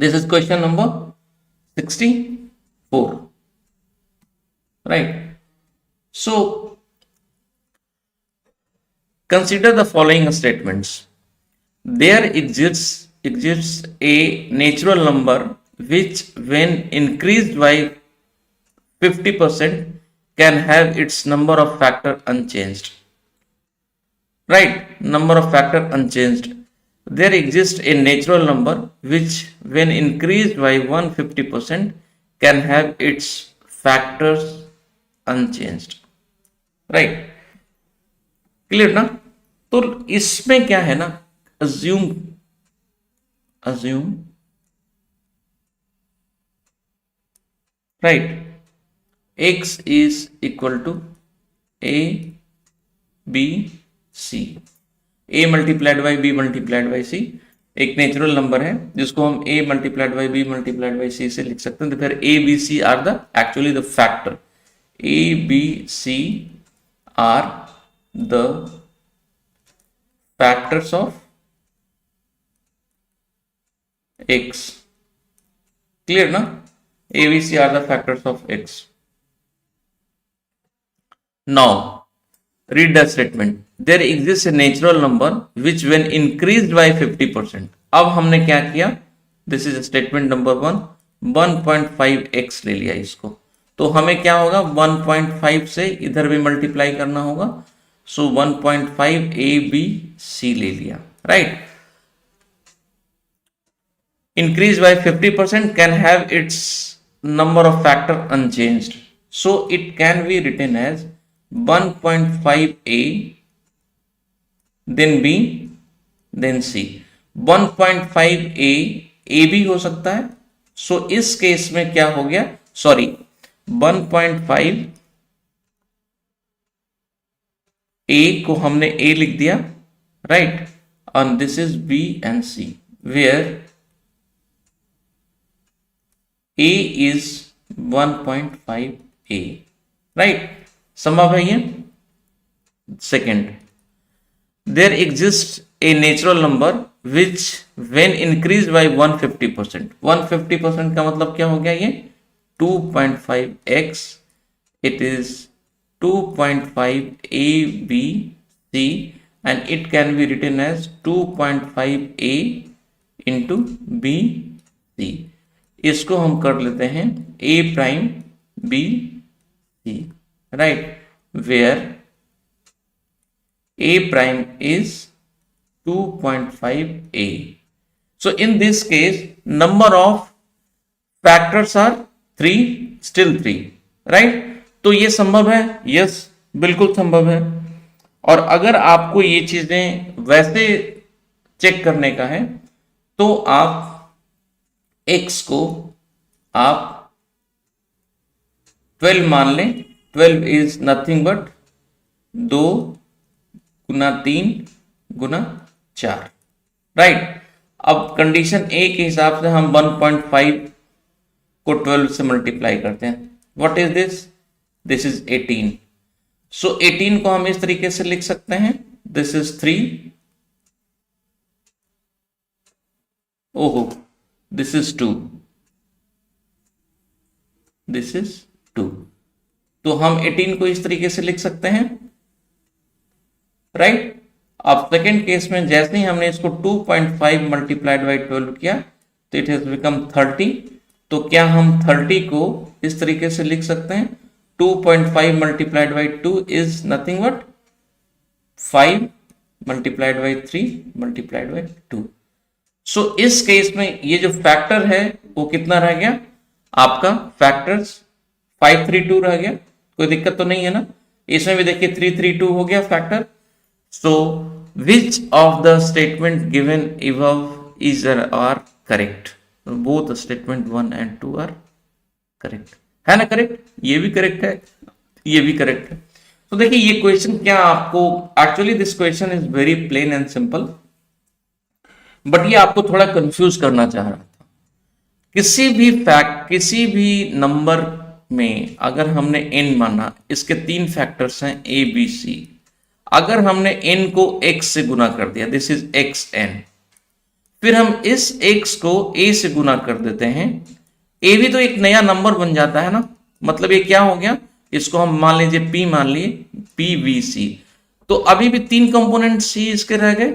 This is question number 64, right? So consider the following statements. There exists a natural number which, when increased by 50%, can have its number of factor unchanged. Right? Number of factor unchanged. There exists a natural number which, when increased by 150%, can have its factors unchanged. Right? Clear ना? तो इसमें क्या है ना, assume right, x is equal to a b c, a multiplied by b multiplied by c एक natural number है जिसको हम a multiplied by b multiplied by c से लिख सकते हैं. तो फिर a b c are the actually the factor, a b c are the factors of x. Clear na? A, B, C are the factors of x. Now read the statement. There exists a natural number which, when increased by 50%. अब हमने क्या किया? This is statement number 1. 1.5x ले लिया इसको, तो हमें क्या होगा, 1.5 से इधर भी मल्टीप्लाई करना होगा. सो 1.5 a b c ले लिया. Right. Increase by 50% can have its number of factor unchanged, so it can be written as 1.5 a then b then c. 1.5 a भी हो सकता है. सो इस केस में क्या हो गया, सॉरी 1.5 a को हमने a लिख दिया, right, and this is b and c, where a is 1.5 a, right. संभव है ये. Second, there exists a natural number which, when increased by 150%, 150% का मतलब क्या हो गया, ये 2.5x, it is 2.5 a b c and it can be written as 2.5 a into b c. इसको हम कर लेते हैं a prime b c, right, where a prime is 2.5 a. So in this case number of factors are 3, still 3, right. तो ये संभव है, yes बिल्कुल संभव है. और अगर आपको ये चीजें वैसे चेक करने का है तो आप x को आप 12 मान लें. 12 is nothing but 2 Guna 3 Guna 4, right. अब कंडीशन ए के हिसाब से हम 1.5 को 12 से मल्टीप्लाई करते हैं. What is this? This is 18. सो 18 को हम इस तरीके से लिख सकते हैं, दिस इज 3, ओहो दिस इज 2, दिस इज 2. तो हम 18 को इस तरीके से लिख सकते हैं, राइट. अब सेकेंड केस में जैसे ही हमने इसको 2.5 मल्टीप्लाइड बाई 12 किया तो इट हैज बिकम 30. तो क्या हम 30 को इस तरीके से लिख सकते हैं, 2.5 multiplied by 2 is nothing but 5 multiplied by 3 multiplied by 2. So इस केस में ये जो फैक्टर है वो कितना रह गया, आपका फैक्टर्स 532 रह गया. कोई दिक्कत तो नहीं है ना. इसमें भी देखिए 332 हो गया factor. So which of the statement given above is are correct? Both statement 1 and 2 are correct, है ना. करेक्ट, ये भी करेक्ट है, ये भी करेक्ट है. तो देखिए ये क्वेश्चन क्या आपको, actually this question is very plain and simple, but ये आपको थोड़ा कंफ्यूज करना चाह रहा था. किसी भी नंबर में अगर हमने n माना, इसके 3 फैक्टर्स हैं a b c. अगर हमने n को x से गुना कर दिया, दिस इज xn, फिर हम इस x को a से गुना कर देते हैं, a भी तो एक नया नंबर बन जाता है ना, मतलब ये क्या हो गया, इसको हम मान लीजिए p मान लिए, pvc। तो अभी भी 3 कंपोनेंट c इसके रह गए,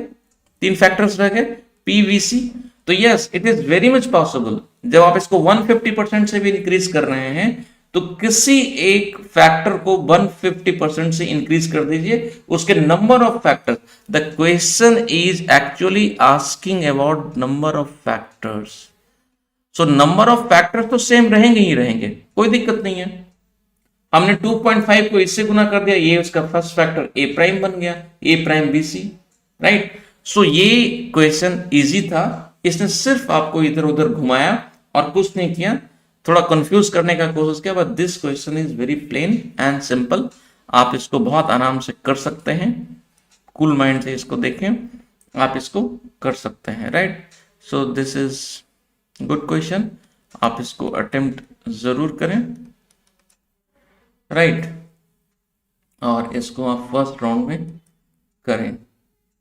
3 फैक्टर्स रह गए pvc। तो yes, it is very much possible, जब आप इसको 150% से भी इंक्रीज कर रहे हैं तो किसी एक फैक्टर को 150% से इंक्रीज कर दीजिए, उसके number of factors. The question is actually asking about number of factors. So number of factors तो सेम रहेंगे ही रहेंगे, कोई दिक्कत नहीं है। हमने 2.5 को इससे गुना कर दिया, ये उसका फर्स्ट फैक्टर ए प्राइम बन गया, ए प्राइम बी सी, राइट। सो ये क्वेश्चन इजी था, इसने सिर्फ आपको इधर उधर घुमाया और कुछ नहीं किया, थोड़ा कंफ्यूज करने का कोशिश किया, but this question is very plain and simple. आप इसको बहुत आराम से कर सकते हैं, कूल माइंड से इसको देखें, आप इसको कर सकते हैं, right. So this is good question, आप इसको अटेम्प्ट जरूर करें, राइट। और इसको आप फर्स्ट राउंड में करें।